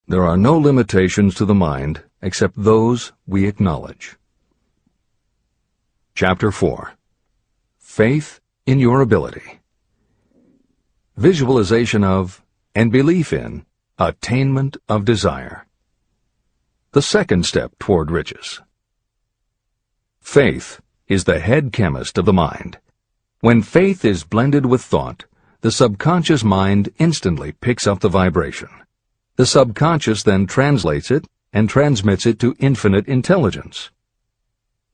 There are no limitations to the mind except those we acknowledge. Chapter 4. Faith in your ability. Visualization of and belief in attainment of desire. The second step toward riches. Faith is the head chemist of the mind. When faith is blended with thought, the subconscious mind instantly picks up the vibration. The subconscious then translates it and transmits it to infinite intelligence.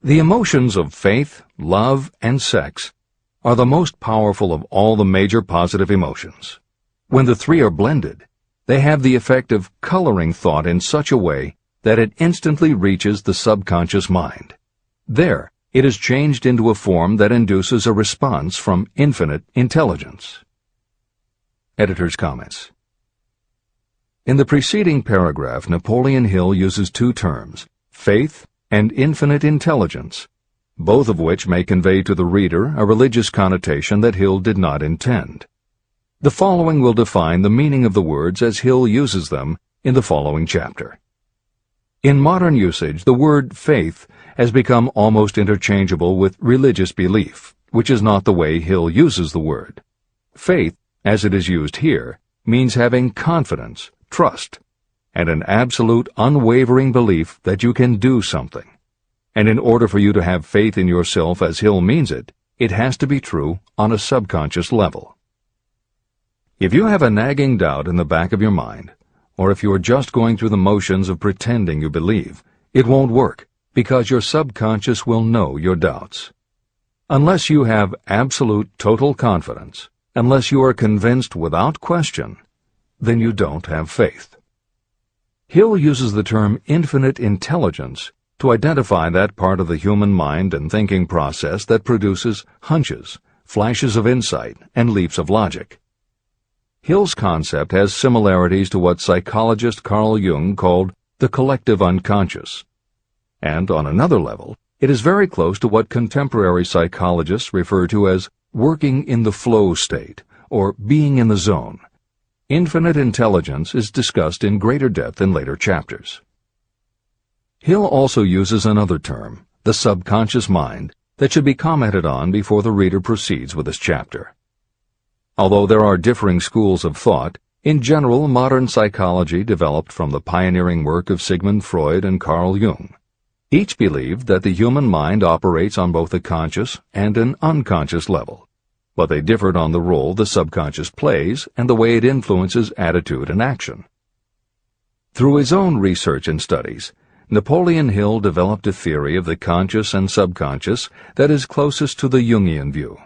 The emotions of faith, love, and sex are the most powerful of all the major positive emotions. When the three are blended, they have the effect of coloring thought in such a way that it instantly reaches the subconscious mind. There, it is changed into a form that induces a response from infinite intelligence. Editor's comments. In the preceding paragraph, Napoleon Hill uses two terms, faith and infinite intelligence, both of which may convey to the reader a religious connotation that Hill did not intend. The following will define the meaning of the words as Hill uses them in the following chapter. In modern usage, the word faith has become almost interchangeable with religious belief, which is not the way Hill uses the word. Faith, as it is used here, means having confidence, trust, and an absolute unwavering belief that you can do something. And in order for you to have faith in yourself as Hill means it, it has to be true on a subconscious level. If you have a nagging doubt in the back of your mind, or if you are just going through the motions of pretending you believe, it won't work, because your subconscious will know your doubts. Unless you have absolute total confidence, unless you are convinced without question, then you don't have faith. Hill uses the term infinite intelligence to identify that part of the human mind and thinking process that produces hunches, flashes of insight, and leaps of logic. Hill's concept has similarities to what psychologist Carl Jung called the collective unconscious. And on another level, it is very close to what contemporary psychologists refer to as working in the flow state, or being in the zone. Infinite intelligence is discussed in greater depth in later chapters. Hill also uses another term, the subconscious mind, that should be commented on before the reader proceeds with this chapter. Although there are differing schools of thought, in general modern psychology developed from the pioneering work of Sigmund Freud and Carl Jung. Each believed that the human mind operates on both a conscious and an unconscious level, but they differed on the role the subconscious plays and the way it influences attitude and action. Through his own research and studies, Napoleon Hill developed a theory of the conscious and subconscious that is closest to the Jungian view.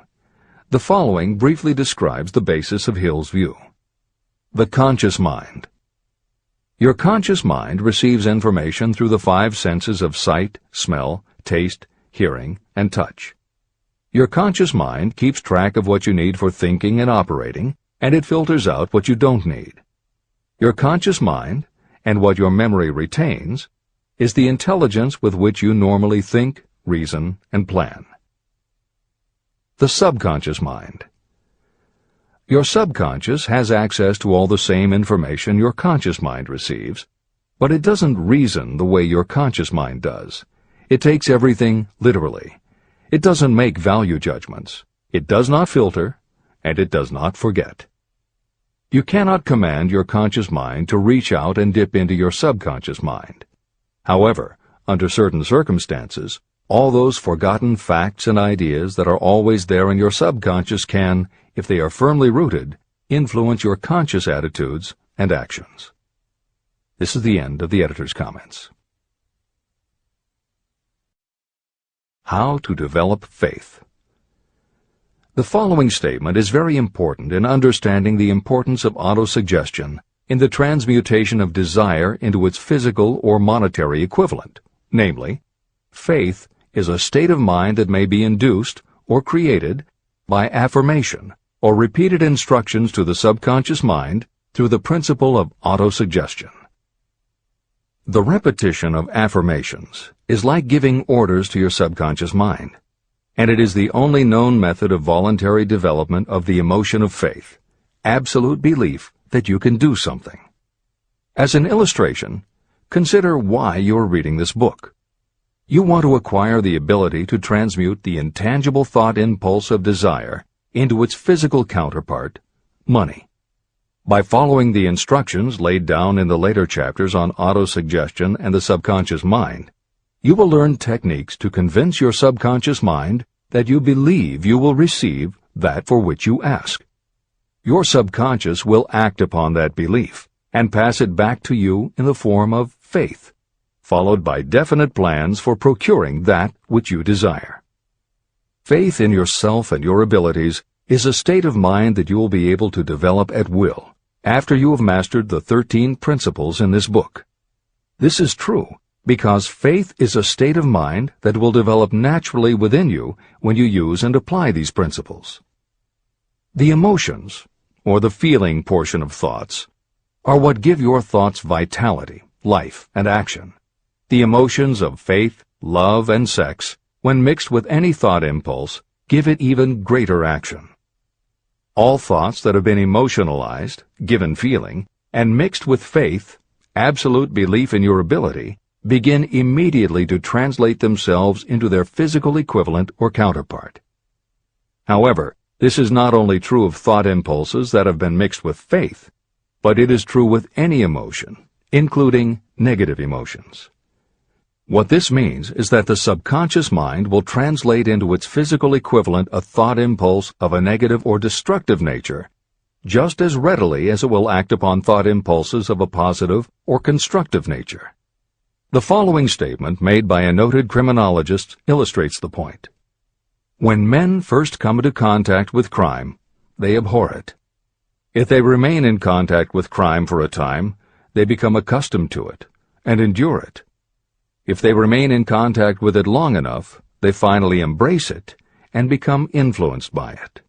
The following briefly describes the basis of Hill's view. The conscious mind. Your conscious mind receives information through the five senses of sight, smell, taste, hearing, and touch. Your conscious mind keeps track of what you need for thinking and operating, and it filters out what you don't need. Your conscious mind, and what your memory retains, is the intelligence with which you normally think, reason, and plan. The subconscious mind. Your subconscious has access to all the same information your conscious mind receives, but it doesn't reason the way your conscious mind does. It takes everything literally. It doesn't make value judgments. It does not filter, and it does not forget. You cannot command your conscious mind to reach out and dip into your subconscious mind. However, under certain circumstances, all those forgotten facts and ideas that are always there in your subconscious can, if they are firmly rooted, influence your conscious attitudes and actions. This is the end of the editor's comments. How to develop faith. The following statement is very important in understanding the importance of autosuggestion in the transmutation of desire into its physical or monetary equivalent, namely, faith is a state of mind that may be induced or created by affirmation or repeated instructions to the subconscious mind through the principle of autosuggestion. The repetition of affirmations is like giving orders to your subconscious mind, and it is the only known method of voluntary development of the emotion of faith, absolute belief that you can do something. As an illustration, consider why you are reading this book. You want to acquire the ability to transmute the intangible thought impulse of desire into its physical counterpart, money. By following the instructions laid down in the later chapters on autosuggestion and the subconscious mind, you will learn techniques to convince your subconscious mind that you believe you will receive that for which you ask. Your subconscious will act upon that belief and pass it back to you in the form of faith, followed by definite plans for procuring that which you desire. Faith in yourself and your abilities is a state of mind that you will be able to develop at will after you have mastered the 13 principles in this book. This is true because faith is a state of mind that will develop naturally within you when you use and apply these principles. The emotions, or the feeling portion of thoughts, are what give your thoughts vitality, life, and action. The emotions of faith, love, and sex, when mixed with any thought impulse, give it even greater action. All thoughts that have been emotionalized, given feeling, and mixed with faith, absolute belief in your ability, begin immediately to translate themselves into their physical equivalent or counterpart. However, this is not only true of thought impulses that have been mixed with faith, but it is true with any emotion, including negative emotions. What this means is that the subconscious mind will translate into its physical equivalent a thought impulse of a negative or destructive nature just as readily as it will act upon thought impulses of a positive or constructive nature. The following statement made by a noted criminologist illustrates the point. When men first come into contact with crime, they abhor it. If they remain in contact with crime for a time, they become accustomed to it and endure it. If they remain in contact with it long enough, they finally embrace it and become influenced by it.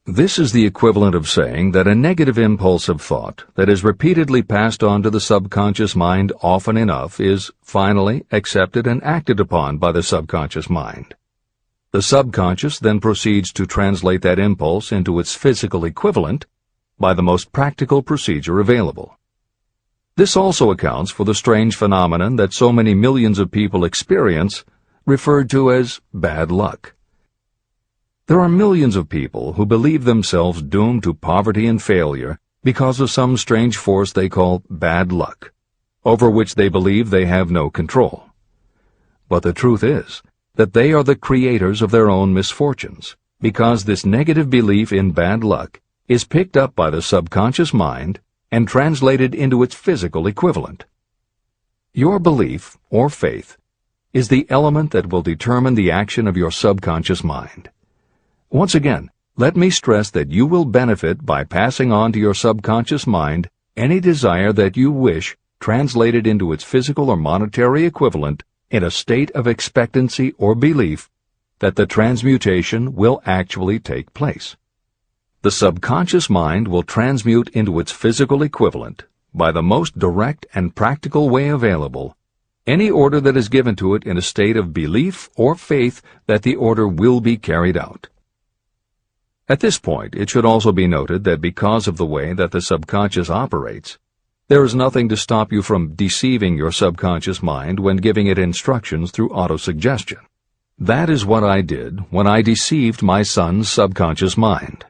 This is the equivalent of saying that a negative impulse of thought that is repeatedly passed on to the subconscious mind often enough is finally accepted and acted upon by the subconscious mind. The subconscious then proceeds to translate that impulse into its physical equivalent by the most practical procedure available. This also accounts for the strange phenomenon that so many millions of people experience, referred to as bad luck. There are millions of people who believe themselves doomed to poverty and failure because of some strange force they call bad luck, over which they believe they have no control. But the truth is that they are the creators of their own misfortunes, because this negative belief in bad luck is picked up by the subconscious mind and translated into its physical equivalent. Your belief, or faith, is the element that will determine the action of your subconscious mind. Once again, let me stress that you will benefit by passing on to your subconscious mind any desire that you wish translated into its physical or monetary equivalent in a state of expectancy or belief that the transmutation will actually take place. The subconscious mind will transmute into its physical equivalent, by the most direct and practical way available, any order that is given to it in a state of belief or faith that the order will be carried out. At this point, it should also be noted that because of the way that the subconscious operates, there is nothing to stop you from deceiving your subconscious mind when giving it instructions through autosuggestion. That is what I did when I deceived my son's subconscious mind.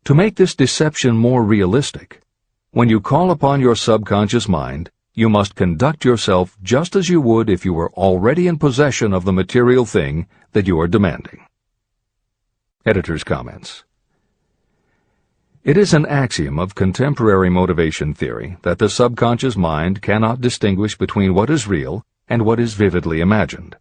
To make this deception more realistic, when you call upon your subconscious mind, you must conduct yourself just as you would if you were already in possession of the material thing that you are demanding. Editor's comments. It is an axiom of contemporary motivation theory that the subconscious mind cannot distinguish between what is real and what is vividly imagined.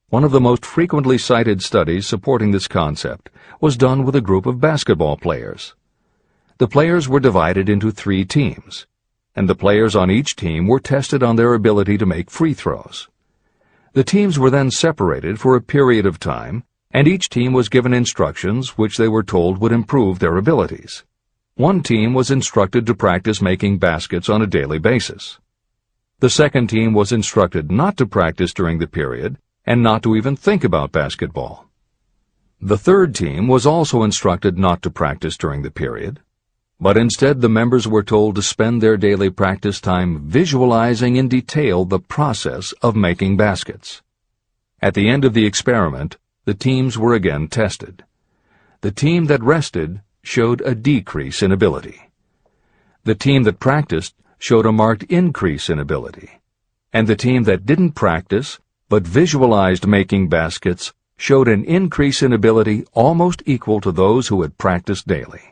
One of the most frequently cited studies supporting this concept was done with a group of basketball players. The players were divided into 3 teams, and the players on each team were tested on their ability to make free throws. The teams were then separated for a period of time, and each team was given instructions which they were told would improve their abilities. One team was instructed to practice making baskets on a daily basis. The second team was instructed not to practice during the period and not to even think about basketball. The third team was also instructed not to practice during the period, but instead the members were told to spend their daily practice time visualizing in detail the process of making baskets. At the end of the experiment, the teams were again tested. The team that rested showed a decrease in ability. The team that practiced showed a marked increase in ability. And the team that didn't practice, but visualized making baskets, showed an increase in ability almost equal to those who had practiced daily.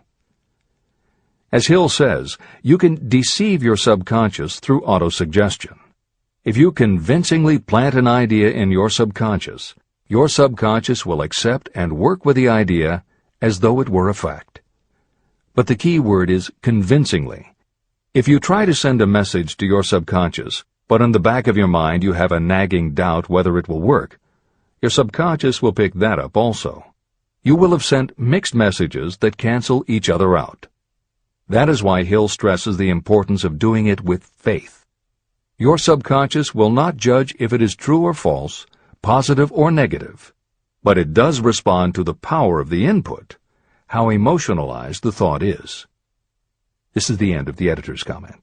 As Hill says, you can deceive your subconscious through autosuggestion. If you convincingly plant an idea in your subconscious will accept and work with the idea as though it were a fact. But the key word is convincingly. If you try to send a message to your subconscious, but in the back of your mind you have a nagging doubt whether it will work, your subconscious will pick that up also. You will have sent mixed messages that cancel each other out. That is why Hill stresses the importance of doing it with faith. Your subconscious will not judge if it is true or false, positive or negative, but it does respond to the power of the input, how emotionalized the thought is. This is the end of the editor's comment.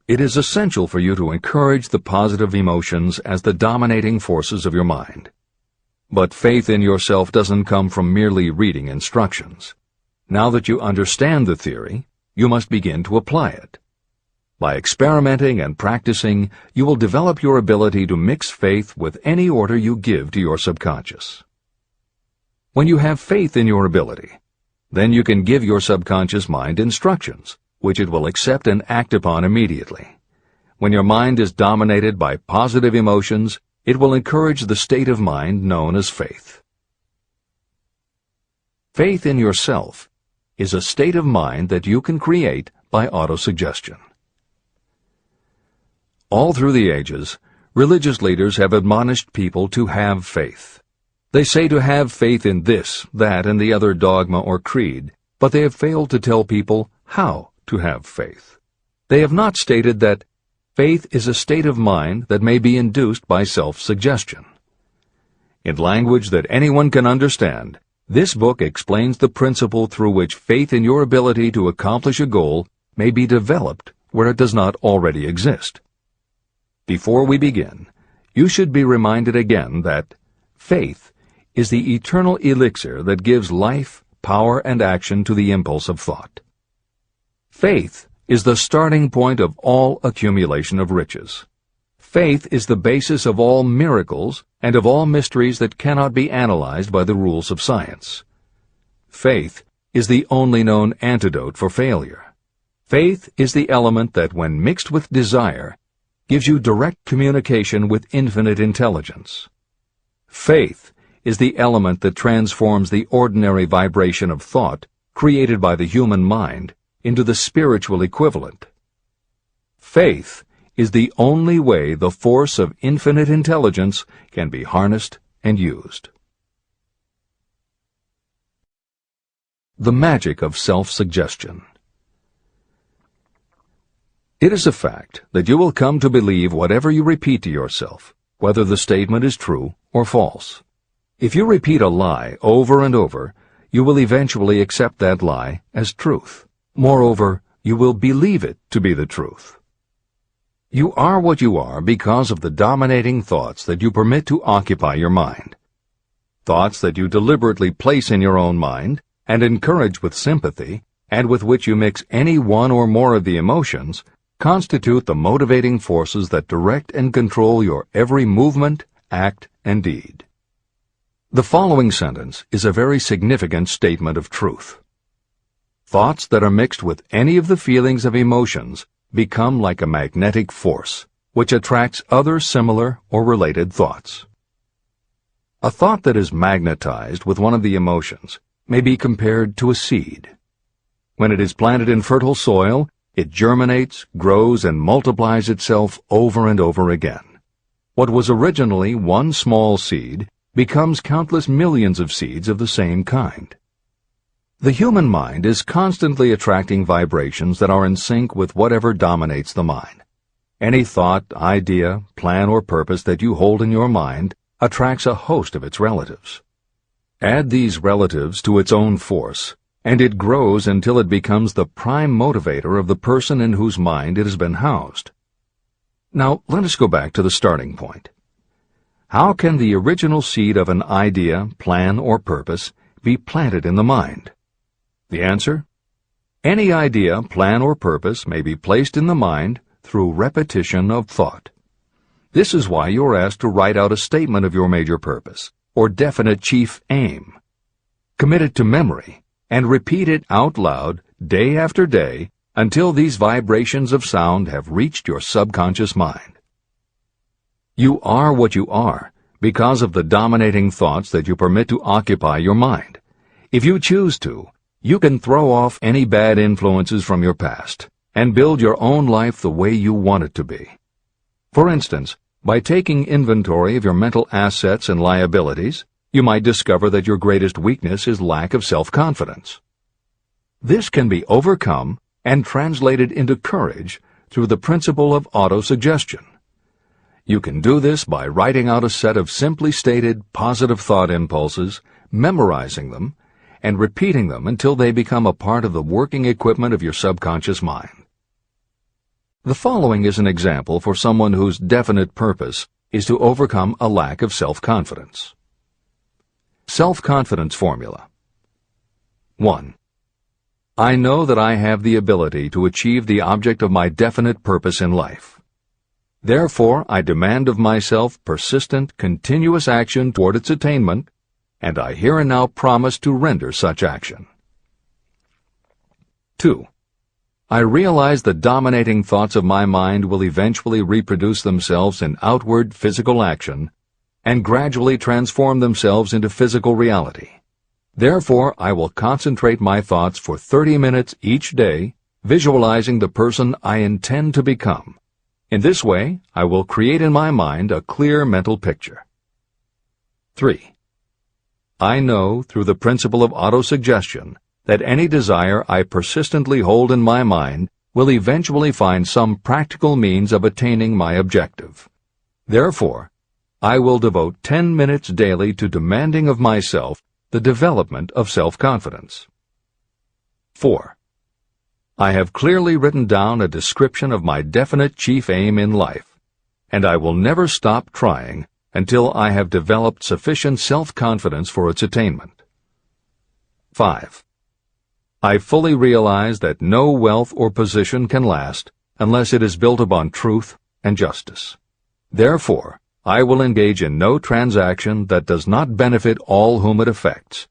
It is essential for you to encourage the positive emotions as the dominating forces of your mind. But faith in yourself doesn't come from merely reading instructions. Now that you understand the theory, you must begin to apply it. By experimenting and practicing, you will develop your ability to mix faith with any order you give to your subconscious. When you have faith in your ability, then you can give your subconscious mind instructions, which it will accept and act upon immediately. When your mind is dominated by positive emotions, it will encourage the state of mind known as faith. Faith in yourself is a state of mind that you can create by autosuggestion. All through the ages, religious leaders have admonished people to have faith. They say to have faith in this, that, and the other dogma or creed, but they have failed to tell people how to have faith. They have not stated that faith is a state of mind that may be induced by self-suggestion. In language that anyone can understand, this book explains the principle through which faith in your ability to accomplish a goal may be developed where it does not already exist. Before we begin, you should be reminded again that faith is the eternal elixir that gives life, power, and action to the impulse of thought. Faith is the starting point of all accumulation of riches. Faith is the basis of all miracles and of all mysteries that cannot be analyzed by the rules of science. Faith is the only known antidote for failure. Faith is the element that, when mixed with desire, gives you direct communication with infinite intelligence. Faith is the element that transforms the ordinary vibration of thought created by the human mind into the spiritual equivalent. Faith is the only way the force of infinite intelligence can be harnessed and used. The magic of self-suggestion. It is a fact that you will come to believe whatever you repeat to yourself, whether the statement is true or false. If you repeat a lie over and over, you will eventually accept that lie as truth. Moreover, you will believe it to be the truth. You are what you are because of the dominating thoughts that you permit to occupy your mind. Thoughts that you deliberately place in your own mind and encourage with sympathy, and with which you mix any one or more of the emotions, constitute the motivating forces that direct and control your every movement, act, and deed. The following sentence is a very significant statement of truth. Thoughts that are mixed with any of the feelings of emotions become like a magnetic force, which attracts other similar or related thoughts. A thought that is magnetized with one of the emotions may be compared to a seed. When it is planted in fertile soil, it germinates, grows, and multiplies itself over and over again. What was originally one small seed becomes countless millions of seeds of the same kind. The human mind is constantly attracting vibrations that are in sync with whatever dominates the mind. Any thought, idea, plan, or purpose that you hold in your mind attracts a host of its relatives. Add these relatives to its own force, and it grows until it becomes the prime motivator of the person in whose mind it has been housed. Now, let us go back to the starting point. How can the original seed of an idea, plan, or purpose be planted in the mind? The answer? Any idea, plan, or purpose may be placed in the mind through repetition of thought. This is why you are asked to write out a statement of your major purpose, or definite chief aim. Commit it to memory, and repeat it out loud day after day until these vibrations of sound have reached your subconscious mind. You are what you are because of the dominating thoughts that you permit to occupy your mind. If you choose to, you can throw off any bad influences from your past and build your own life the way you want it to be. For instance, by taking inventory of your mental assets and liabilities, you might discover that your greatest weakness is lack of self-confidence. This can be overcome and translated into courage through the principle of autosuggestion. You can do this by writing out a set of simply stated positive thought impulses, memorizing them, and repeating them until they become a part of the working equipment of your subconscious mind. The following is an example for someone whose definite purpose is to overcome a lack of self-confidence. Self-confidence formula. 1. I know that I have the ability to achieve the object of my definite purpose in life. Therefore, I demand of myself persistent, continuous action toward its attainment, and I here and now promise to render such action. 2. I realize the dominating thoughts of my mind will eventually reproduce themselves in outward physical action and gradually transform themselves into physical reality. Therefore, I will concentrate my thoughts for 30 minutes each day, visualizing the person I intend to become. In this way, I will create in my mind a clear mental picture. 3. I know, through the principle of autosuggestion, that any desire I persistently hold in my mind will eventually find some practical means of attaining my objective. Therefore, I will devote 10 minutes daily to demanding of myself the development of self-confidence. 4. I have clearly written down a description of my definite chief aim in life, and I will never stop trying until I have developed sufficient self-confidence for its attainment. 5. I fully realize that no wealth or position can last unless it is built upon truth and justice. Therefore, I will engage in no transaction that does not benefit all whom it affects.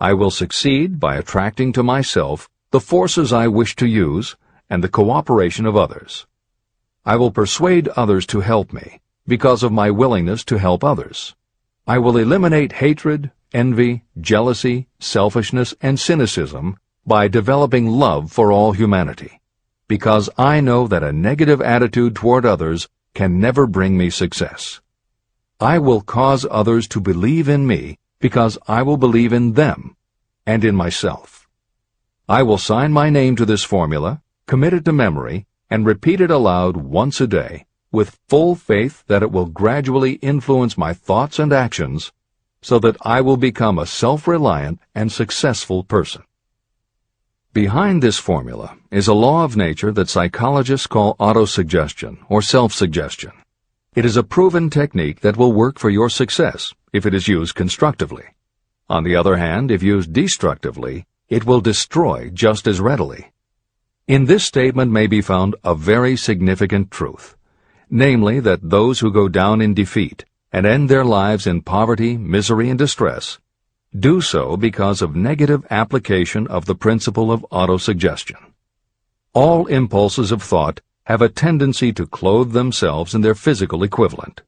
I will succeed by attracting to myself the forces I wish to use and the cooperation of others. I will persuade others to help me because of my willingness to help others. I will eliminate hatred, envy, jealousy, selfishness, and cynicism by developing love for all humanity, because I know that a negative attitude toward others can never bring me success. I will cause others to believe in me because I will believe in them and in myself. I will sign my name to this formula, commit it to memory, and repeat it aloud once a day, with full faith that it will gradually influence my thoughts and actions so that I will become a self-reliant and successful person. Behind this formula is a law of nature that psychologists call autosuggestion or self-suggestion. It is a proven technique that will work for your success if it is used constructively. On the other hand, if used destructively, it will destroy just as readily. In this statement may be found a very significant truth, namely that those who go down in defeat and end their lives in poverty, misery, and distress do so because of negative application of the principle of autosuggestion. All impulses of thought have a tendency to clothe themselves in their physical equivalent.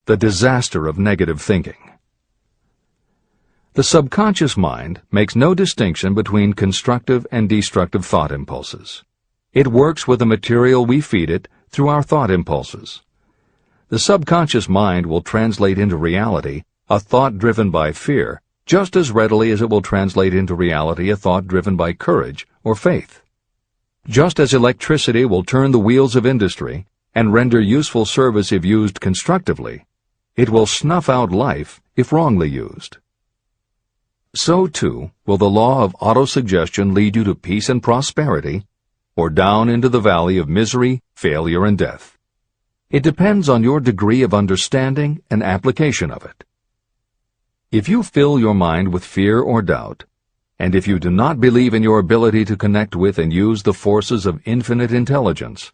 The disaster of negative thinking. The subconscious mind makes no distinction between constructive and destructive thought impulses. It works with the material we feed it through our thought impulses. The subconscious mind will translate into reality a thought driven by fear just as readily as it will translate into reality a thought driven by courage or faith. Just as electricity will turn the wheels of industry and render useful service if used constructively, it will snuff out life if wrongly used. so too will the law of autosuggestion lead you to peace and prosperity, or down into the valley of misery, failure, and death. It depends on your degree of understanding and application of it. If you fill your mind with fear or doubt, and if you do not believe in your ability to connect with and use the forces of infinite intelligence,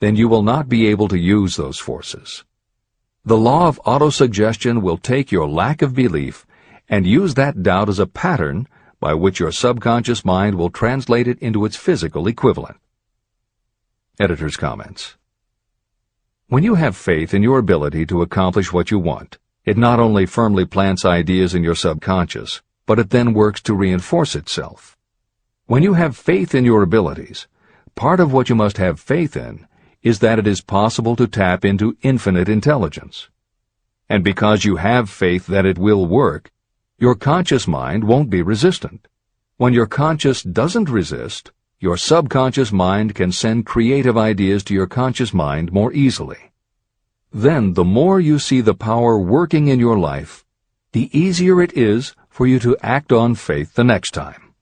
then you will not be able to use those forces. The law of autosuggestion will take your lack of belief and use that doubt as a pattern by which your subconscious mind will translate it into its physical equivalent. Editor's comments. When you have faith in your ability to accomplish what you want, it not only firmly plants ideas in your subconscious, but it then works to reinforce itself. When you have faith in your abilities, part of what you must have faith in is that it is possible to tap into infinite intelligence. And because you have faith that it will work, your conscious mind won't be resistant. When your conscious doesn't resist, your subconscious mind can send creative ideas to your conscious mind more easily. Then the more you see the power working in your life, the easier it is for you to act on faith the next time.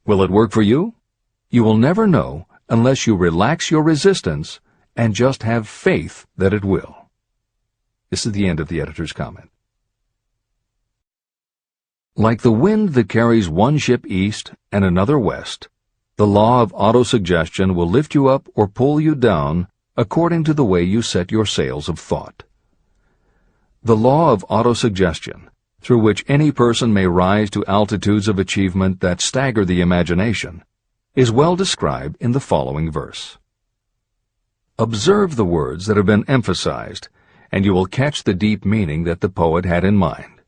Will it work for you? You will never know unless you relax your resistance and just have faith that it will. This is the end of the editor's comment. Like the wind that carries one ship east and another west, the law of autosuggestion will lift you up or pull you down according to the way you set your sails of thought. The law of autosuggestion, through which any person may rise to altitudes of achievement that stagger the imagination, is well described in the following verse. Observe the words that have been emphasized, and you will catch the deep meaning that the poet had in mind.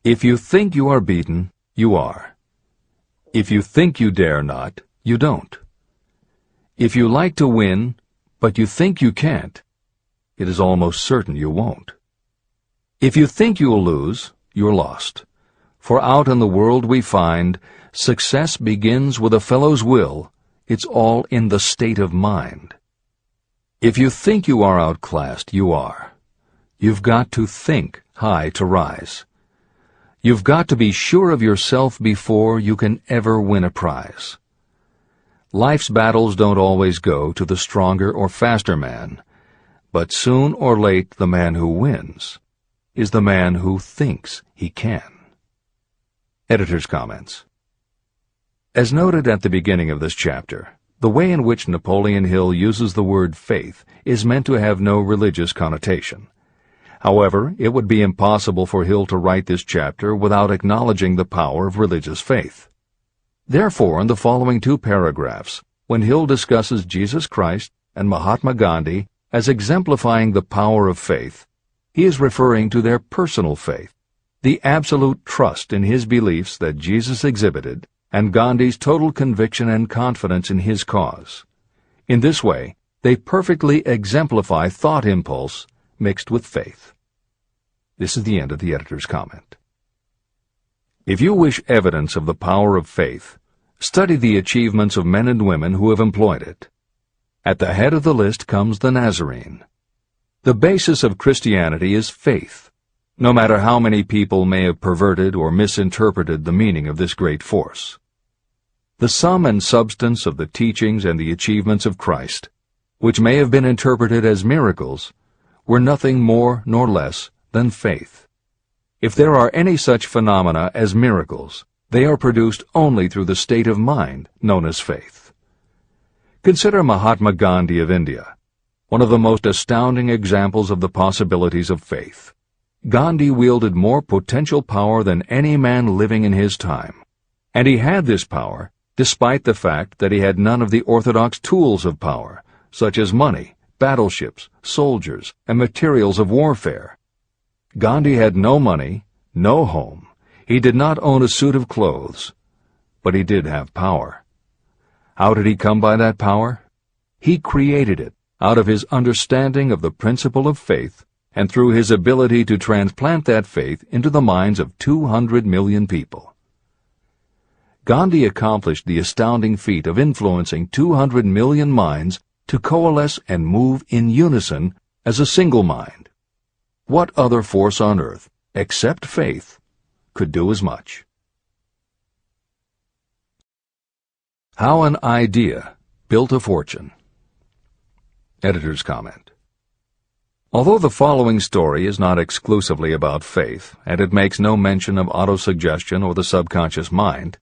If you think you are beaten, you are. If you think you dare not, you don't. If you like to win, but you think you can't, it is almost certain you won't. If you think you'll lose, you're lost. For out in the world we find, success begins with a fellow's will. It's all in the state of mind. If you think you are outclassed, you are. You've got to think high to rise. You've got to be sure of yourself before you can ever win a prize. Life's battles don't always go to the stronger or faster man, but soon or late the man who wins is the man who thinks he can. Editor's comments. As noted at the beginning of this chapter, the way in which Napoleon Hill uses the word faith is meant to have no religious connotation. However, it would be impossible for Hill to write this chapter without acknowledging the power of religious faith. Therefore, in the following two paragraphs, when Hill discusses Jesus Christ and Mahatma Gandhi as exemplifying the power of faith, he is referring to their personal faith, the absolute trust in his beliefs that Jesus exhibited, and Gandhi's total conviction and confidence in his cause. In this way, they perfectly exemplify thought impulse mixed with faith. This is the end of the editor's comment. If you wish evidence of the power of faith, study the achievements of men and women who have employed it. At the head of the list comes the Nazarene. The basis of Christianity is faith, no matter how many people may have perverted or misinterpreted the meaning of this great force. The sum and substance of the teachings and the achievements of Christ, which may have been interpreted as miracles, were nothing more nor less than faith. If there are any such phenomena as miracles, they are produced only through the state of mind known as faith. Consider Mahatma Gandhi of India, one of the most astounding examples of the possibilities of faith. Gandhi wielded more potential power than any man living in his time, and he had this power despite the fact that he had none of the orthodox tools of power, such as money, battleships, soldiers, and materials of warfare. Gandhi had no money, no home. He did not own a suit of clothes, but he did have power. How did he come by that power? He created it out of his understanding of the principle of faith and through his ability to transplant that faith into the minds of 200 million people. Gandhi accomplished the astounding feat of influencing 200 million minds to coalesce and move in unison as a single mind. What other force on earth, except faith, could do as much. How an idea built a fortune. Editor's comment. Although the following story is not exclusively about faith, and it makes no mention of autosuggestion or the subconscious mind,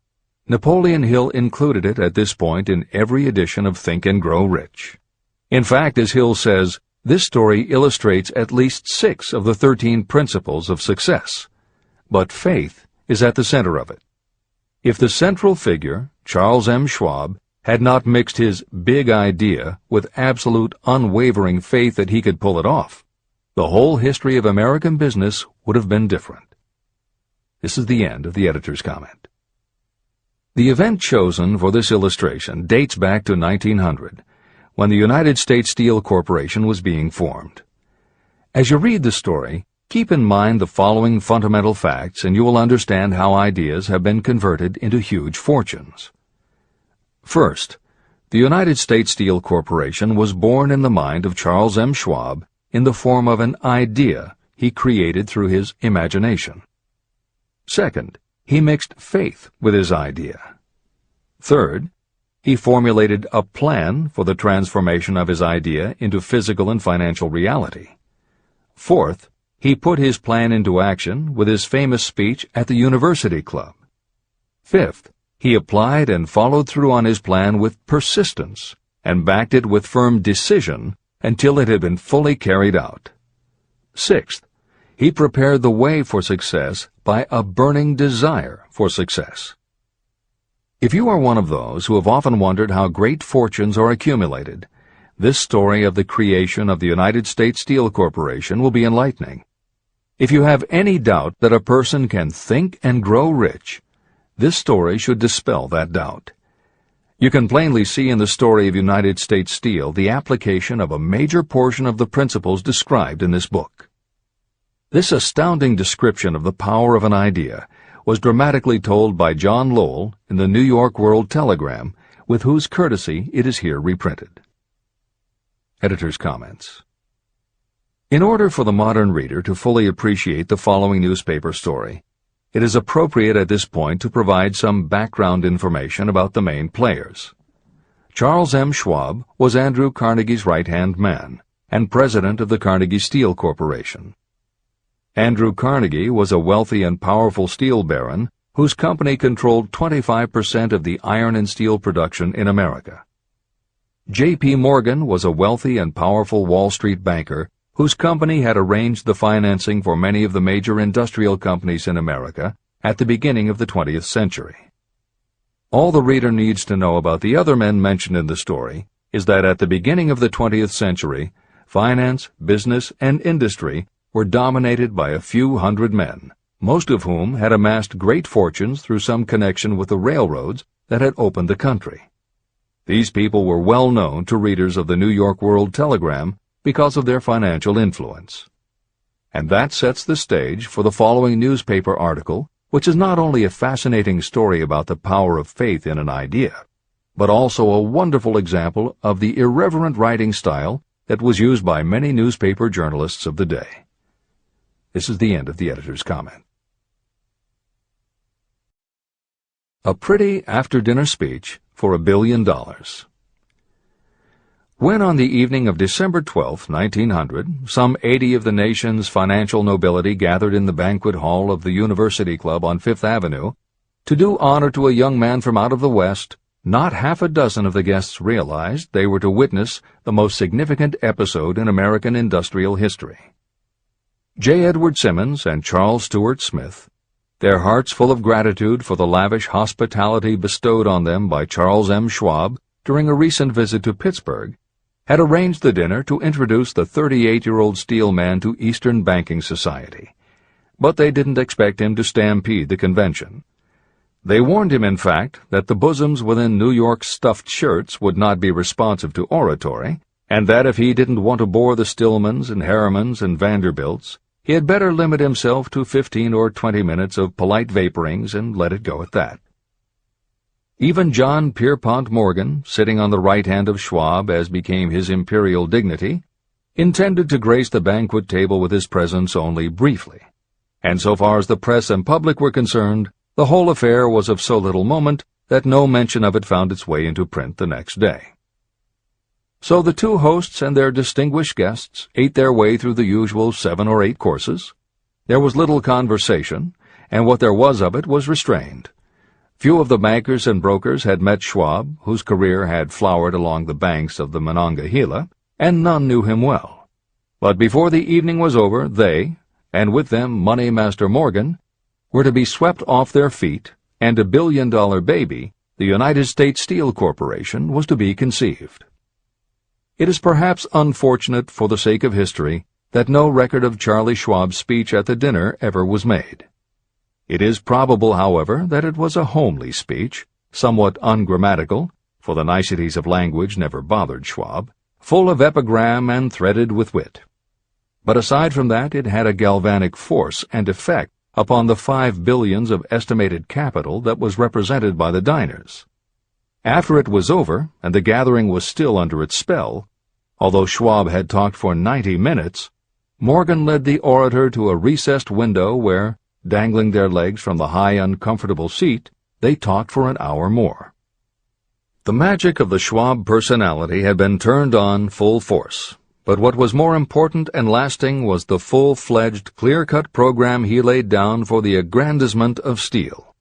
Napoleon Hill included it at this point in every edition of Think and Grow Rich. In fact, as Hill says, this story illustrates at least 6 of the 13 principles of success. But faith is at the center of it. If the central figure, Charles M. Schwab, had not mixed his big idea with absolute unwavering faith that he could pull it off, the whole history of American business would have been different. This is the end of the editor's comment. The event chosen for this illustration dates back to 1900, when the United States Steel Corporation was being formed. As you read the story, keep in mind the following fundamental facts and you will understand how ideas have been converted into huge fortunes. First, the United States Steel Corporation was born in the mind of Charles M. Schwab in the form of an idea he created through his imagination. Second, he mixed faith with his idea. Third, he formulated a plan for the transformation of his idea into physical and financial reality. Fourth, he put his plan into action with his famous speech at the University Club. Fifth, he applied and followed through on his plan with persistence and backed it with firm decision until it had been fully carried out. Sixth, he prepared the way for success by a burning desire for success. If you are one of those who have often wondered how great fortunes are accumulated, this story of the creation of the United States Steel Corporation will be enlightening. If you have any doubt that a person can think and grow rich, this story should dispel that doubt. You can plainly see in the story of United States Steel the application of a major portion of the principles described in this book. This astounding description of the power of an idea was dramatically told by John Lowell in the New York World Telegram, with whose courtesy it is here reprinted. Editor's comments. In order for the modern reader to fully appreciate the following newspaper story, it is appropriate at this point to provide some background information about the main players. Charles M. Schwab was Andrew Carnegie's right-hand man and president of the Carnegie Steel Corporation. Andrew Carnegie was a wealthy and powerful steel baron whose company controlled 25% of the iron and steel production in America. J.P. Morgan was a wealthy and powerful Wall Street banker whose company had arranged the financing for many of the major industrial companies in America at the beginning of the 20th century. All the reader needs to know about the other men mentioned in the story is that at the beginning of the 20th century, finance, business, and industry were dominated by a few hundred men, most of whom had amassed great fortunes through some connection with the railroads that had opened the country. These people were well known to readers of the New York World Telegram because of their financial influence. And that sets the stage for the following newspaper article, which is not only a fascinating story about the power of faith in an idea, but also a wonderful example of the irreverent writing style that was used by many newspaper journalists of the day. This is the end of the editor's comment. A pretty after-dinner speech for $1 billion. When on the evening of December 12, 1900, some 80 of the nation's financial nobility gathered in the banquet hall of the University Club on Fifth Avenue to do honor to a young man from out of the West, not half a dozen of the guests realized they were to witness the most significant episode in American industrial history. J. Edward Simmons and Charles Stuart Smith, their hearts full of gratitude for the lavish hospitality bestowed on them by Charles M. Schwab during a recent visit to Pittsburgh, had arranged the dinner to introduce the 38-year-old steel man to Eastern banking society. But they didn't expect him to stampede the convention. They warned him, in fact, that the bosoms within New York's stuffed shirts would not be responsive to oratory, and that if he didn't want to bore the Stillmans and Harrimans and Vanderbilts, he had better limit himself to 15 or 20 minutes of polite vaporings and let it go at that. Even John Pierpont Morgan, sitting on the right hand of Schwab as became his imperial dignity, intended to grace the banquet table with his presence only briefly, and so far as the press and public were concerned, the whole affair was of so little moment that no mention of it found its way into print the next day. So the two hosts and their distinguished guests ate their way through the usual 7 or 8 courses. There was little conversation, and what there was of it was restrained. Few of the bankers and brokers had met Schwab, whose career had flowered along the banks of the Monongahela, and none knew him well. But before the evening was over, they, and with them Money Master Morgan, were to be swept off their feet, and a billion-dollar baby, the United States Steel Corporation, was to be conceived. It is perhaps unfortunate for the sake of history that no record of Charlie Schwab's speech at the dinner ever was made. It is probable, however, that it was a homely speech, somewhat ungrammatical, for the niceties of language never bothered Schwab, full of epigram and threaded with wit. But aside from that, it had a galvanic force and effect upon the 5 billions of estimated capital that was represented by the diners. After it was over, and the gathering was still under its spell, although Schwab had talked for 90 minutes, Morgan led the orator to a recessed window where, dangling their legs from the high, uncomfortable seat, they talked for an hour more. The magic of the Schwab personality had been turned on full force, but what was more important and lasting was the full-fledged, clear-cut program he laid down for the aggrandizement of steel.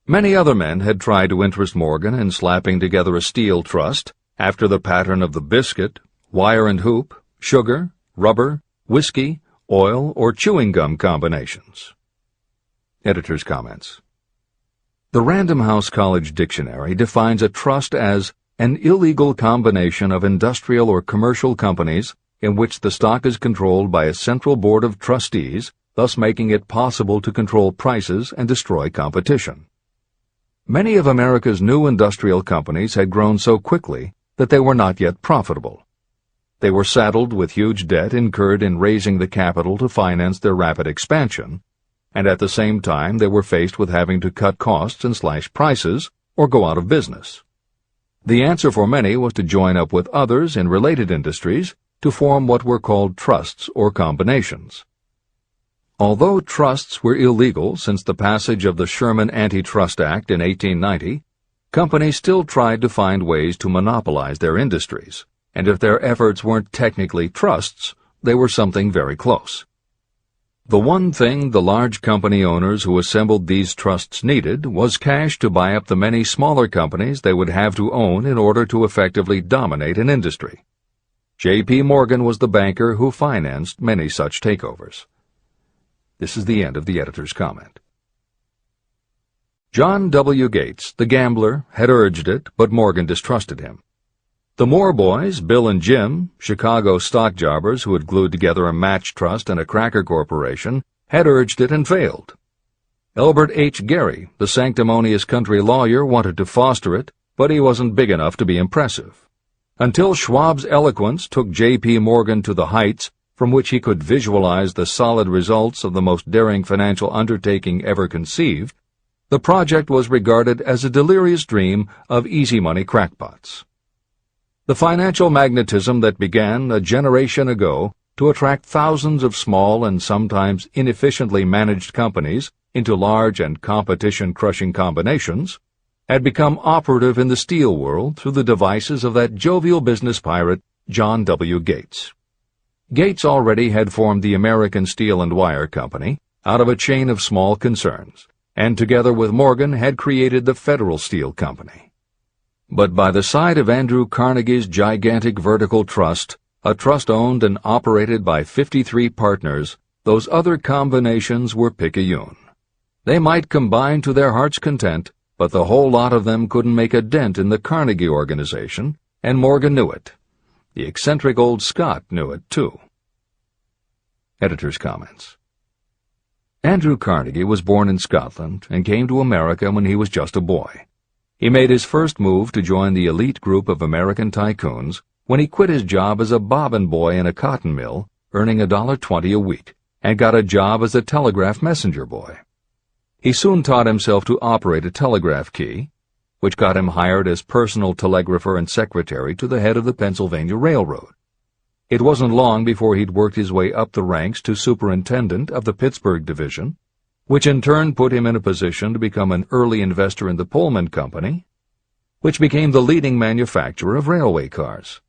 Many other men had tried to interest Morgan in slapping together a steel trust after the pattern of the biscuit, wire and hoop, sugar, rubber, whiskey, oil, or chewing gum combinations. Editor's comments. The Random House College Dictionary defines a trust as an illegal combination of industrial or commercial companies in which the stock is controlled by a central board of trustees, thus making it possible to control prices and destroy competition. Many of America's new industrial companies had grown so quickly that they were not yet profitable. They were saddled with huge debt incurred in raising the capital to finance their rapid expansion, and at the same time they were faced with having to cut costs and slash prices or go out of business. The answer for many was to join up with others in related industries to form what were called trusts or combinations. Although trusts were illegal since the passage of the Sherman Antitrust Act in 1890, companies still tried to find ways to monopolize their industries, and if their efforts weren't technically trusts, they were something very close. The one thing the large company owners who assembled these trusts needed was cash to buy up the many smaller companies they would have to own in order to effectively dominate an industry. J.P. Morgan was the banker who financed many such takeovers. This is the end of the editor's comment. John W. Gates, the gambler, had urged it, but Morgan distrusted him. The Moore boys, Bill and Jim, Chicago stock jobbers who had glued together a match trust and a cracker corporation, had urged it and failed. Elbert H. Gary, the sanctimonious country lawyer, wanted to foster it, but he wasn't big enough to be impressive. Until Schwab's eloquence took J.P. Morgan to the heights from which he could visualize the solid results of the most daring financial undertaking ever conceived, the project was regarded as a delirious dream of easy-money crackpots. The financial magnetism that began a generation ago to attract thousands of small and sometimes inefficiently managed companies into large and competition-crushing combinations had become operative in the steel world through the devices of that jovial business pirate, John W. Gates. Gates already had formed the American Steel and Wire Company out of a chain of small concerns, and together with Morgan had created the Federal Steel Company. But by the side of Andrew Carnegie's gigantic vertical trust, a trust owned and operated by 53 partners, those other combinations were picayune. They might combine to their heart's content, but the whole lot of them couldn't make a dent in the Carnegie organization, and Morgan knew it. The eccentric old Scot knew it, too. Editor's comments. Andrew Carnegie was born in Scotland and came to America when he was just a boy. He made his first move to join the elite group of American tycoons when he quit his job as a bobbin boy in a cotton mill, earning $1.20 a week, and got a job as a telegraph messenger boy. He soon taught himself to operate a telegraph key, which got him hired as personal telegrapher and secretary to the head of the Pennsylvania Railroad. It wasn't long before he'd worked his way up the ranks to superintendent of the Pittsburgh division, which in turn put him in a position to become an early investor in the Pullman Company, which became the leading manufacturer of railway cars.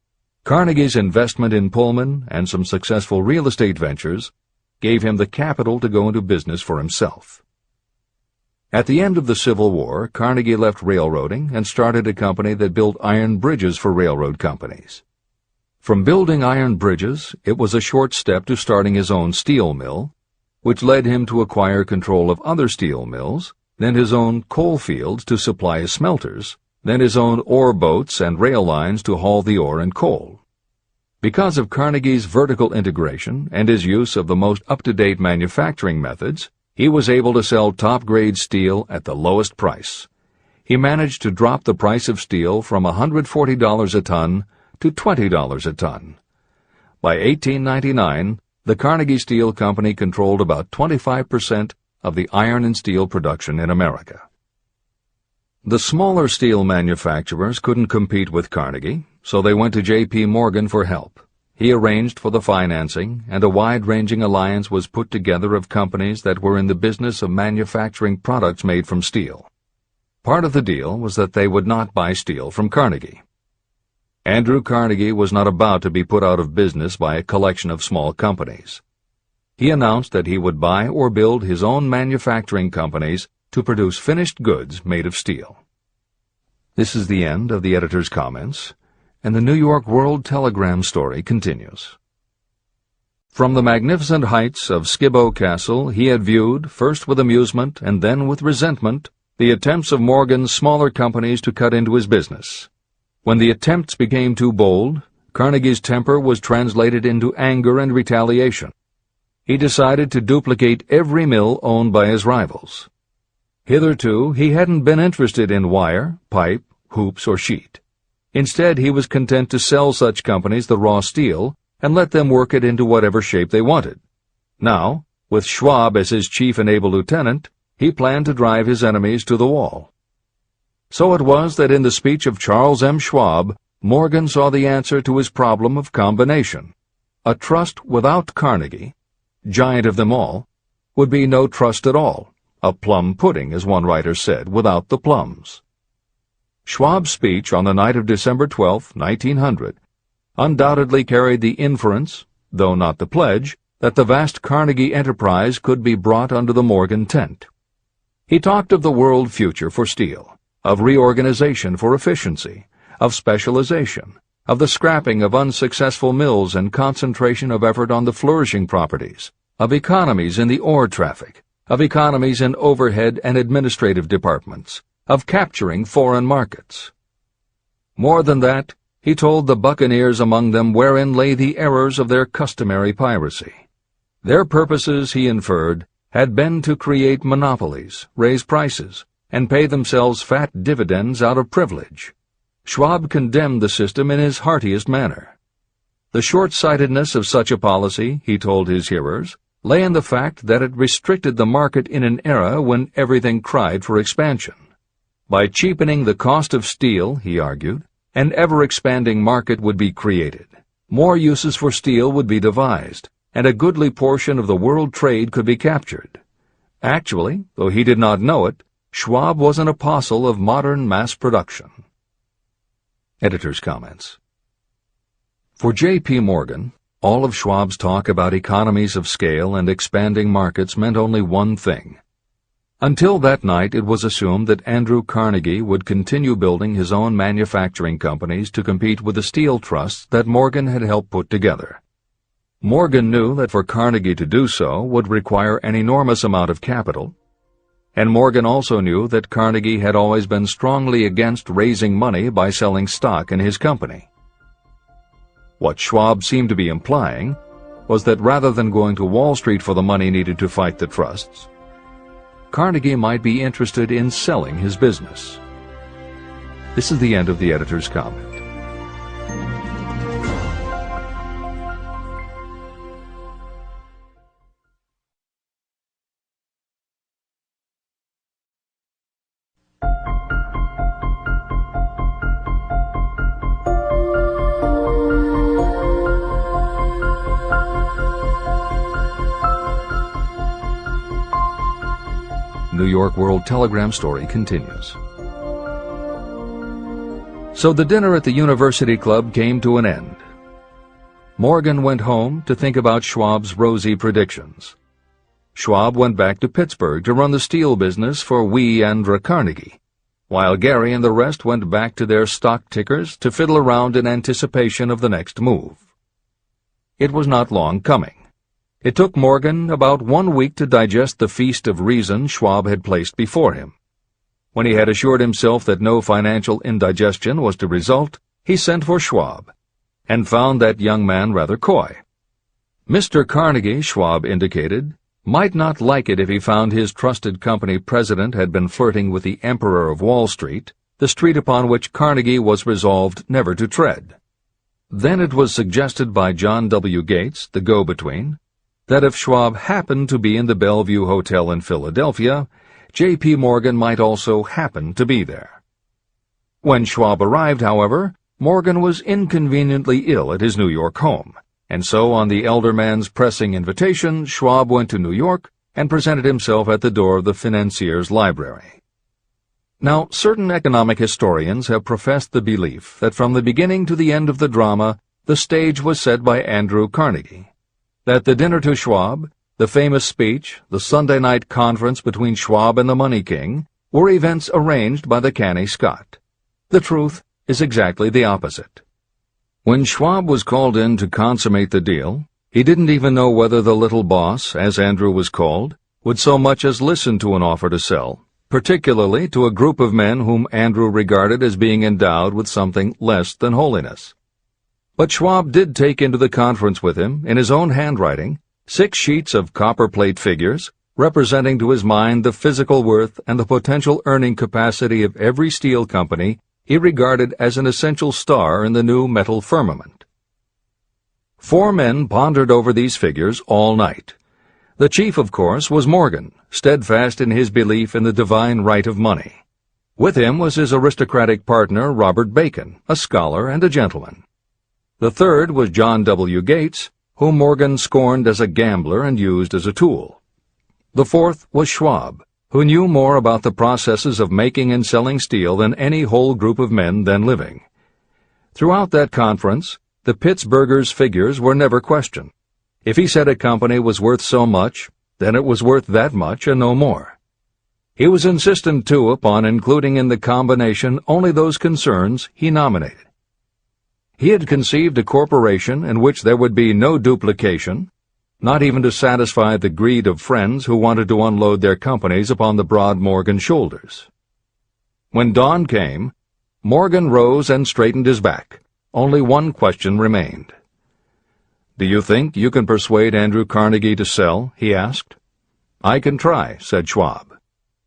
Carnegie's investment in Pullman and some successful real estate ventures gave him the capital to go into business for himself. At the end of the Civil War, Carnegie left railroading and started a company that built iron bridges for railroad companies. From building iron bridges, it was a short step to starting his own steel mill, which led him to acquire control of other steel mills, then his own coal fields to supply his smelters, then his own ore boats and rail lines to haul the ore and coal. Because of Carnegie's vertical integration and his use of the most up-to-date manufacturing methods, he was able to sell top-grade steel at the lowest price. He managed to drop the price of steel from $140 a ton to $20 a ton. By 1899, the Carnegie Steel Company controlled about 25% of the iron and steel production in America. The smaller steel manufacturers couldn't compete with Carnegie, so they went to J.P. Morgan for help. He arranged for the financing, and a wide-ranging alliance was put together of companies that were in the business of manufacturing products made from steel. Part of the deal was that they would not buy steel from Carnegie. Andrew Carnegie was not about to be put out of business by a collection of small companies. He announced that he would buy or build his own manufacturing companies to produce finished goods made of steel. This is the end of the editor's comments, and the New York World Telegram story continues. From the magnificent heights of Skibo Castle he had viewed, first with amusement and then with resentment, the attempts of Morgan's smaller companies to cut into his business. When the attempts became too bold, Carnegie's temper was translated into anger and retaliation. He decided to duplicate every mill owned by his rivals. Hitherto, he hadn't been interested in wire, pipe, hoops, or sheet. Instead, he was content to sell such companies the raw steel and let them work it into whatever shape they wanted. Now, with Schwab as his chief and able lieutenant, he planned to drive his enemies to the wall. So it was that in the speech of Charles M. Schwab, Morgan saw the answer to his problem of combination. A trust without Carnegie, giant of them all, would be no trust at all. A plum pudding, as one writer said, without the plums. Schwab's speech on the night of December 12, 1900, undoubtedly carried the inference, though not the pledge, that the vast Carnegie enterprise could be brought under the Morgan tent. He talked of the world future for steel, of reorganization for efficiency, of specialization, of the scrapping of unsuccessful mills and concentration of effort on the flourishing properties, of economies in the ore traffic, of economies in overhead and administrative departments, of capturing foreign markets. More than that, he told the buccaneers among them wherein lay the errors of their customary piracy. Their purposes, he inferred, had been to create monopolies, raise prices, and pay themselves fat dividends out of privilege. Schwab condemned the system in his heartiest manner. The short-sightedness of such a policy, he told his hearers, lay in the fact that it restricted the market in an era when everything cried for expansion. By cheapening the cost of steel, he argued, an ever-expanding market would be created. More uses for steel would be devised, and a goodly portion of the world trade could be captured. Actually, though he did not know it, Schwab was an apostle of modern mass production. Editor's comments. For J.P. Morgan, all of Schwab's talk about economies of scale and expanding markets meant only one thing. Until that night, it was assumed that Andrew Carnegie would continue building his own manufacturing companies to compete with the steel trusts that Morgan had helped put together. Morgan knew that for Carnegie to do so would require an enormous amount of capital, and Morgan also knew that Carnegie had always been strongly against raising money by selling stock in his company. What Schwab seemed to be implying was that rather than going to Wall Street for the money needed to fight the trusts, Carnegie might be interested in selling his business. This is the end of the editor's comment. New York World Telegram story continues. So the dinner at the University Club came to an end. Morgan went home to think about Schwab's rosy predictions. Schwab went back to Pittsburgh to run the steel business for and Carnegie, while Gary and the rest went back to their stock tickers to fiddle around in anticipation of the next move. It was not long coming. It took Morgan about 1 week to digest the feast of reason Schwab had placed before him. When he had assured himself that no financial indigestion was to result, he sent for Schwab, and found that young man rather coy. Mr. Carnegie, Schwab indicated, might not like it if he found his trusted company president had been flirting with the Emperor of Wall Street, the street upon which Carnegie was resolved never to tread. Then it was suggested by John W. Gates, the go-between, that if Schwab happened to be in the Bellevue Hotel in Philadelphia, J.P. Morgan might also happen to be there. When Schwab arrived, however, Morgan was inconveniently ill at his New York home, and so on the elder man's pressing invitation, Schwab went to New York and presented himself at the door of the financier's library. Now, certain economic historians have professed the belief that from the beginning to the end of the drama, the stage was set by Andrew Carnegie, that the dinner to Schwab, the famous speech, the Sunday night conference between Schwab and the Money King, were events arranged by the canny Scot. The truth is exactly the opposite. When Schwab was called in to consummate the deal, he didn't even know whether the little boss, as Andrew was called, would so much as listen to an offer to sell, particularly to a group of men whom Andrew regarded as being endowed with something less than holiness. But Schwab did take into the conference with him, in his own handwriting, 6 sheets of copperplate figures, representing to his mind the physical worth and the potential earning capacity of every steel company he regarded as an essential star in the new metal firmament. 4 men pondered over these figures all night. The chief, of course, was Morgan, steadfast in his belief in the divine right of money. With him was his aristocratic partner, Robert Bacon, a scholar and a gentleman. The third was John W. Gates, whom Morgan scorned as a gambler and used as a tool. The fourth was Schwab, who knew more about the processes of making and selling steel than any whole group of men then living. Throughout that conference, the Pittsburgher's figures were never questioned. If he said a company was worth so much, then it was worth that much and no more. He was insistent, too, upon including in the combination only those concerns he nominated. He had conceived a corporation in which there would be no duplication, not even to satisfy the greed of friends who wanted to unload their companies upon the broad Morgan shoulders. When dawn came, Morgan rose and straightened his back. Only one question remained. "Do you think you can persuade Andrew Carnegie to sell?" he asked. "I can try," said Schwab.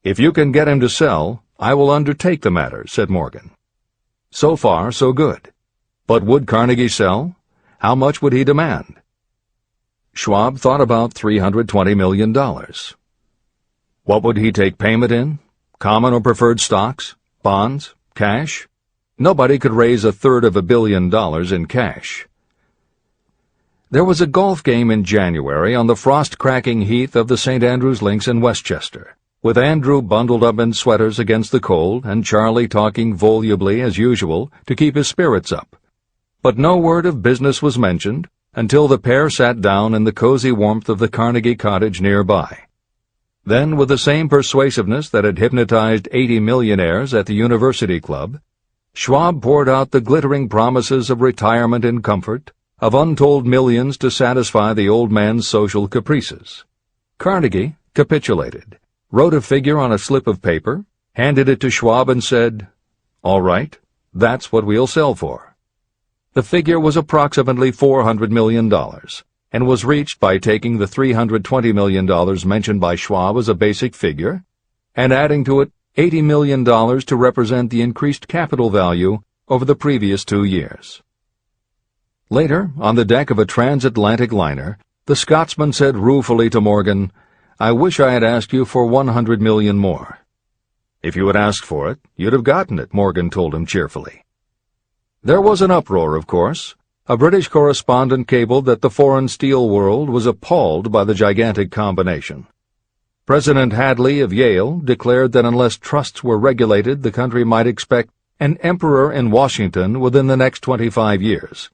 "If you can get him to sell, I will undertake the matter," said Morgan. So far, so good. But would Carnegie sell? How much would he demand? Schwab thought about $320 million. What would he take payment in? Common or preferred stocks? Bonds? Cash? Nobody could raise $1/3 billion in cash. There was a golf game in January on the frost-cracking heath of the St. Andrews Links in Westchester, with Andrew bundled up in sweaters against the cold and Charlie talking volubly as usual to keep his spirits up. But no word of business was mentioned until the pair sat down in the cozy warmth of the Carnegie cottage nearby. Then, with the same persuasiveness that had hypnotized 80 millionaires at the University Club, Schwab poured out the glittering promises of retirement and comfort, of untold millions to satisfy the old man's social caprices. Carnegie capitulated, wrote a figure on a slip of paper, handed it to Schwab and said, "All right, that's what we'll sell for." The figure was approximately $400 million, and was reached by taking the $320 million mentioned by Schwab as a basic figure, and adding to it $80 million to represent the increased capital value over the previous 2 years. Later, on the deck of a transatlantic liner, the Scotsman said ruefully to Morgan, "I wish I had asked you for $100 million more." "If you had asked for it, you'd have gotten it," Morgan told him cheerfully. There was an uproar, of course. A British correspondent cabled that the foreign steel world was appalled by the gigantic combination. President Hadley of Yale declared that unless trusts were regulated, the country might expect an emperor in Washington within the next 25 years.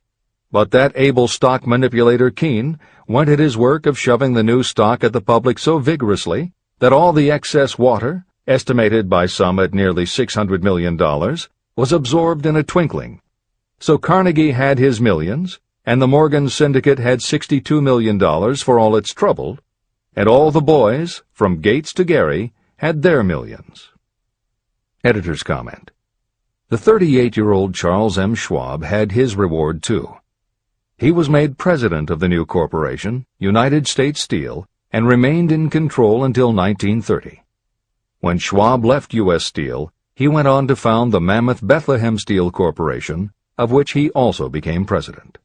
But that able stock manipulator Keene went at his work of shoving the new stock at the public so vigorously that all the excess water, estimated by some at nearly $600 million, was absorbed in a twinkling. So Carnegie had his millions, and the Morgan Syndicate had $62 million for all its trouble, and all the boys, from Gates to Gary, had their millions. Editor's comment. The 38-year-old Charles M. Schwab had his reward, too. He was made president of the new corporation, United States Steel, and remained in control until 1930. When Schwab left U.S. Steel, he went on to found the mammoth Bethlehem Steel Corporation, of which he also became president.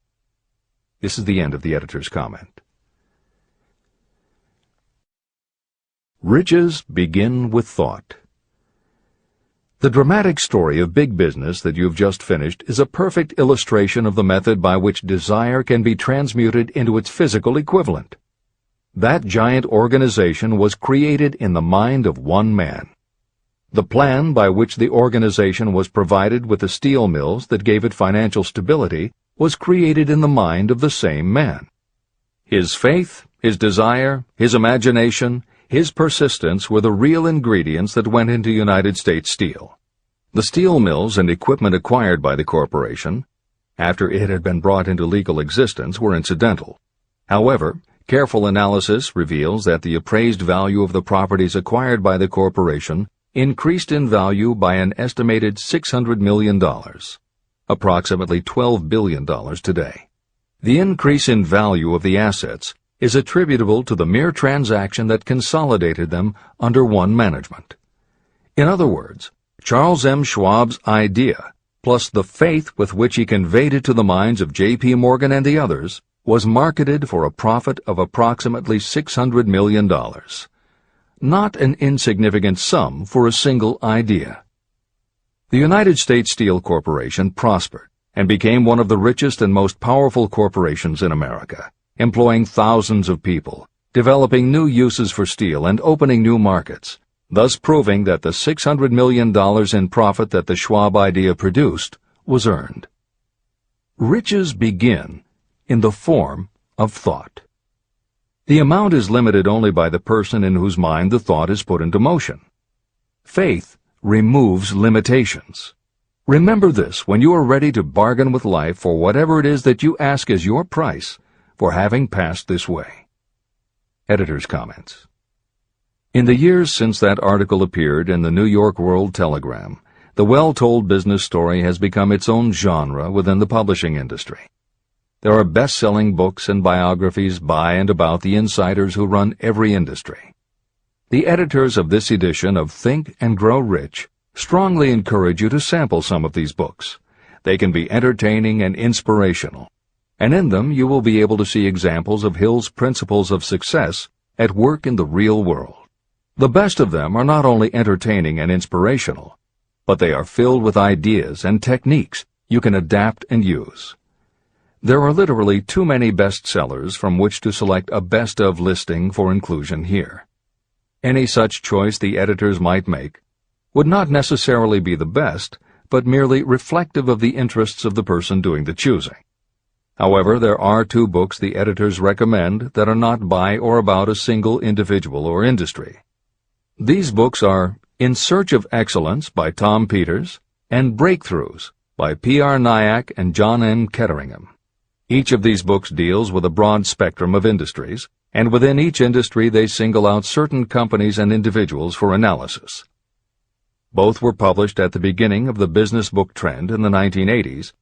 This is the end of the editor's comment. Riches begin with thought. The dramatic story of big business that you've just finished is a perfect illustration of the method by which desire can be transmuted into its physical equivalent. That giant organization was created in the mind of one man. The plan by which the organization was provided with the steel mills that gave it financial stability was created in the mind of the same man. His faith, his desire, his imagination, his persistence were the real ingredients that went into United States Steel. The steel mills and equipment acquired by the corporation, after it had been brought into legal existence, were incidental. However, careful analysis reveals that the appraised value of the properties acquired by the corporation increased in value by an estimated $600 million, approximately $12 billion today. The increase in value of the assets is attributable to the mere transaction that consolidated them under one management. In other words, Charles M. Schwab's idea, plus the faith with which he conveyed it to the minds of J.P. Morgan and the others, was marketed for a profit of approximately $600 million. Not an insignificant sum for a single idea. The United States Steel Corporation prospered and became one of the richest and most powerful corporations in America, employing thousands of people, developing new uses for steel and opening new markets, thus proving that the $600 million in profit that the Schwab idea produced was earned. Riches begin in the form of thought. The amount is limited only by the person in whose mind the thought is put into motion. Faith removes limitations. Remember this when you are ready to bargain with life for whatever it is that you ask as your price for having passed this way. Editor's comments. In the years since that article appeared in the New York World Telegram, the well-told business story has become its own genre within the publishing industry. There are best-selling books and biographies by and about the insiders who run every industry. The editors of this edition of Think and Grow Rich strongly encourage you to sample some of these books. They can be entertaining and inspirational, and in them you will be able to see examples of Hill's principles of success at work in the real world. The best of them are not only entertaining and inspirational, but they are filled with ideas and techniques you can adapt and use. There are literally too many bestsellers from which to select a best-of listing for inclusion here. Any such choice the editors might make would not necessarily be the best, but merely reflective of the interests of the person doing the choosing. However, there are two books the editors recommend that are not by or about a single individual or industry. These books are In Search of Excellence by Tom Peters and Breakthroughs by P.R. Nyack and John N. Ketteringham. Each of these books deals with a broad spectrum of industries, and within each industry they single out certain companies and individuals for analysis. Both were published at the beginning of the business book trend in the 1980s,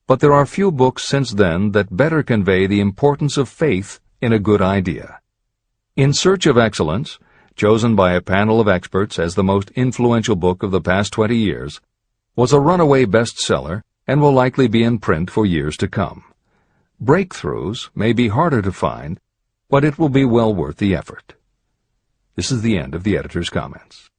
but there are few books since then that better convey the importance of faith in a good idea. In Search of Excellence, chosen by a panel of experts as the most influential book of the past 20 years, was a runaway bestseller and will likely be in print for years to come. Breakthroughs may be harder to find, but it will be well worth the effort. This is the end of the editor's comments.